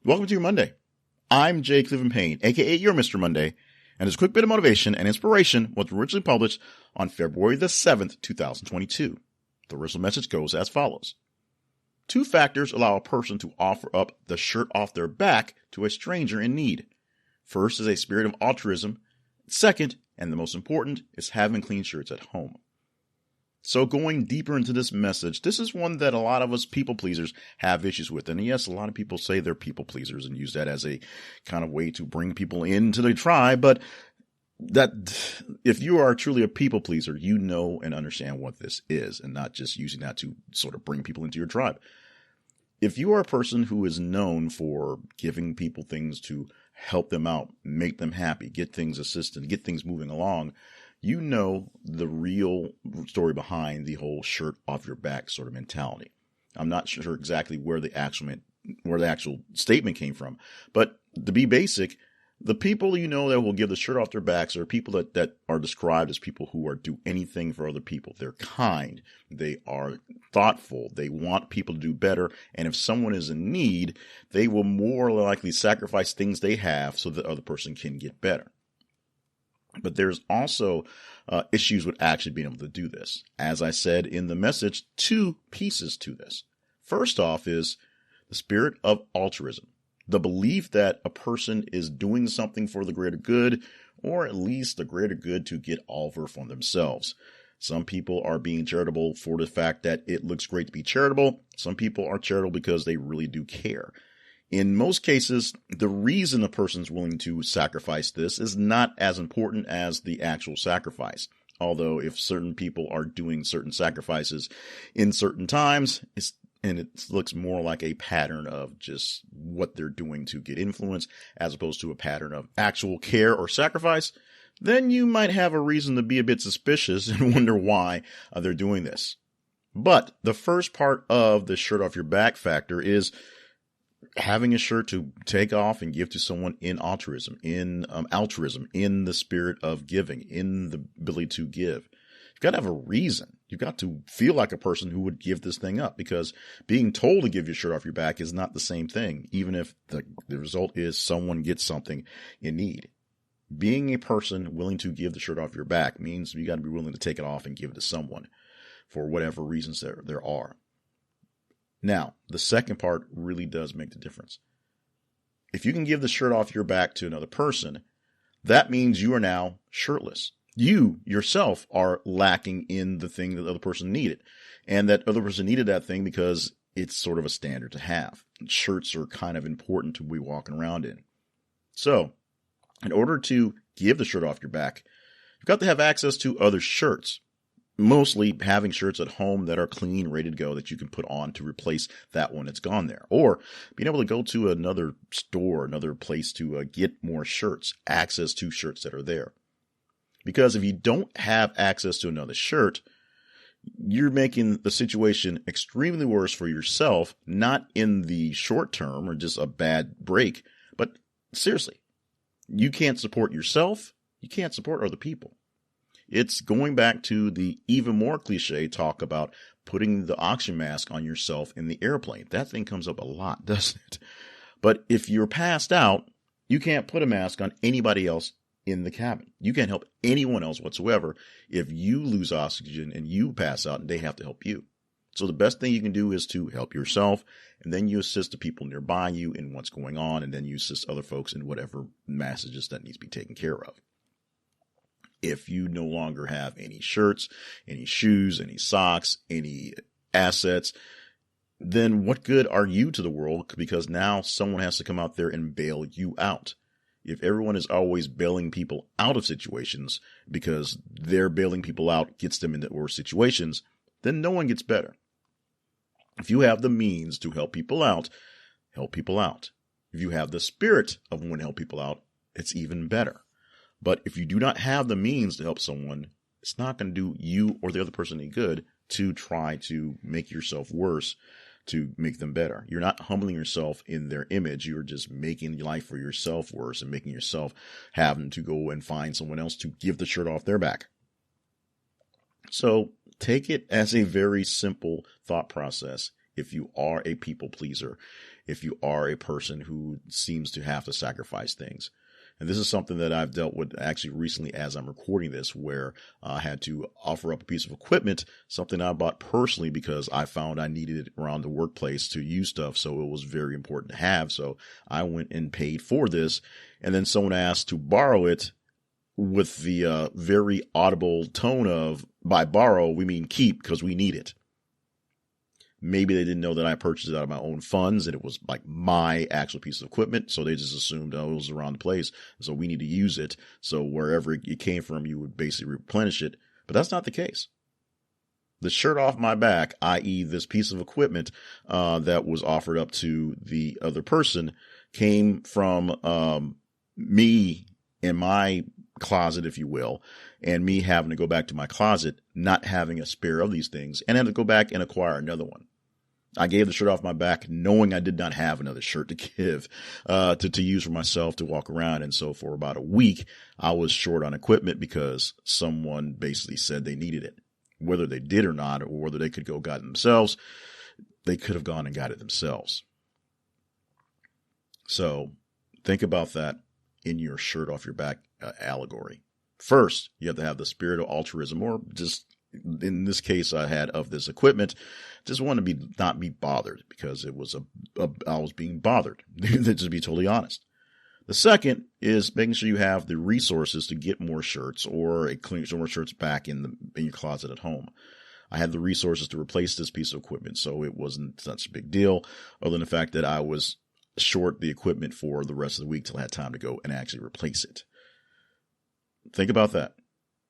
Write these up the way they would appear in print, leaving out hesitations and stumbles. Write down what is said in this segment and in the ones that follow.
Welcome to your Monday. I'm Jay Cleveland Payne, aka your Mr. Monday, and this quick bit of motivation and inspiration was originally published on February the 7th, 2022. The original message goes as follows. 2 factors allow a person to offer up the shirt off their back to a stranger in need. First is a spirit of altruism. Second, and the most important, is having clean shirts at home. So going deeper into this message, this is one that a lot of us people pleasers have issues with. And yes, a lot of people say they're people pleasers and use that as a kind of way to bring people into the tribe. But that if you are truly a people pleaser, you know and understand what this is and not just using that to sort of bring people into your tribe. If you are a person who is known for giving people things to help them out, make them happy, get things assisted, get things moving along, you know the real story behind the whole shirt off your back sort of mentality. I'm not sure exactly where the actual statement came from, but to be basic, the people you know that will give the shirt off their backs are people that are described as people who are do anything for other people. They're kind, they are thoughtful, they want people to do better, and if someone is in need, they will more likely sacrifice things they have so that the other person can get better. But there's also issues with actually being able to do this. As I said in the message, 2 pieces to this. First off is the spirit of altruism, the belief that a person is doing something for the greater good, or at least the greater good to get over from themselves. Some people are being charitable for the fact that it looks great to be charitable. Some people are charitable because they really do care. In most cases, the reason a person's willing to sacrifice this is not as important as the actual sacrifice. Although if certain people are doing certain sacrifices in certain times, it looks more like a pattern of just what they're doing to get influence as opposed to a pattern of actual care or sacrifice, then you might have a reason to be a bit suspicious and wonder why they're doing this. But the first part of the shirt off your back factor is having a shirt to take off and give to someone in altruism, in the spirit of giving, in the ability to give. You've got to have a reason. You've got to feel like a person who would give this thing up, because being told to give your shirt off your back is not the same thing, even if the result is someone gets something in need. Being a person willing to give the shirt off your back means you got to be willing to take it off and give it to someone for whatever reasons there are. Now, the second part really does make the difference. If you can give the shirt off your back to another person, that means you are now shirtless. You yourself are lacking in the thing that the other person needed. And that other person needed that thing because it's sort of a standard to have. Shirts are kind of important to be walking around in. So, in order to give the shirt off your back, you've got to have access to other shirts. Mostly having shirts at home that are clean, ready to go, that you can put on to replace that one that's gone there. Or being able to go to another store, another place to get more shirts, access to shirts that are there. Because if you don't have access to another shirt, you're making the situation extremely worse for yourself, not in the short term or just a bad break, but seriously, you can't support yourself, you can't support other people. It's going back to the even more cliche talk about putting the oxygen mask on yourself in the airplane. That thing comes up a lot, doesn't it? But if you're passed out, you can't put a mask on anybody else in the cabin. You can't help anyone else whatsoever if you lose oxygen and you pass out and they have to help you. So the best thing you can do is to help yourself, and then you assist the people nearby you in what's going on, and then you assist other folks in whatever messages that needs to be taken care of. If you no longer have any shirts, any shoes, any socks, any assets, then what good are you to the world? Because now someone has to come out there and bail you out. If everyone is always bailing people out of situations because their bailing people out gets them into worse situations, then no one gets better. If you have the means to help people out, help people out. If you have the spirit of wanting to help people out, it's even better. But if you do not have the means to help someone, it's not going to do you or the other person any good to try to make yourself worse to make them better. You're not humbling yourself in their image. You're just making life for yourself worse and making yourself having to go and find someone else to give the shirt off their back. So take it as a very simple thought process if you are a people pleaser if you are a person who seems to have to sacrifice things. And this is something that I've dealt with actually recently as I'm recording this, where I had to offer up a piece of equipment, something I bought personally because I found I needed it around the workplace to use stuff. So it was very important to have. So I went and paid for this. And then someone asked to borrow it with the very audible tone of, by borrow, we mean keep because we need it. Maybe they didn't know that I purchased it out of my own funds and it was like my actual piece of equipment. So they just assumed, oh, it was around the place. So we need to use it. So wherever it came from, you would basically replenish it. But that's not the case. The shirt off my back, i.e. this piece of equipment that was offered up to the other person, came from me in my closet, if you will, and me having to go back to my closet, not having a spare of these things, and then to go back and acquire another one. I gave the shirt off my back knowing I did not have another shirt to give, to use for myself to walk around. And so for about a week, I was short on equipment because someone basically said they needed it. Whether they did or not, or whether they could go got it themselves, they could have gone and got it themselves. So think about that in your shirt off your back allegory. First, you have to have the spirit of altruism, or just in this case I had of this equipment, just want to not be bothered because it was I was being bothered, to be totally honest. The second is making sure you have the resources to get more shirts or clean some more shirts back in your closet at home. I had the resources to replace this piece of equipment, so it wasn't such a big deal, other than the fact that I was short the equipment for the rest of the week till I had time to go and actually replace it. Think about that.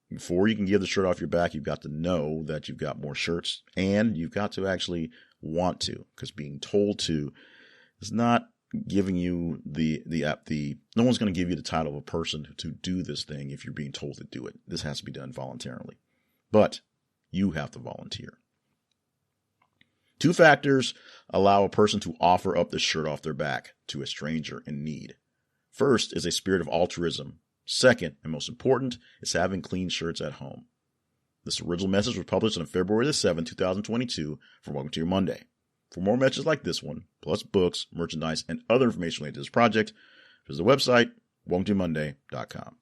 Before you can give the shirt off your back, you've got to know that you've got more shirts, and you've got to actually want to, because being told to is not giving you no one's going to give you the title of a person to do this thing if you're being told to do it. This has to be done voluntarily, but you have to volunteer. 2 factors allow a person to offer up the shirt off their back to a stranger in need. First is a spirit of altruism. Second, and most important, is having clean shirts at home. This original message was published on February the 7th, 2022 from Welcome to Your Monday. For more messages like this one, plus books, merchandise, and other information related to this project, visit the website, welcometoyourmonday.com.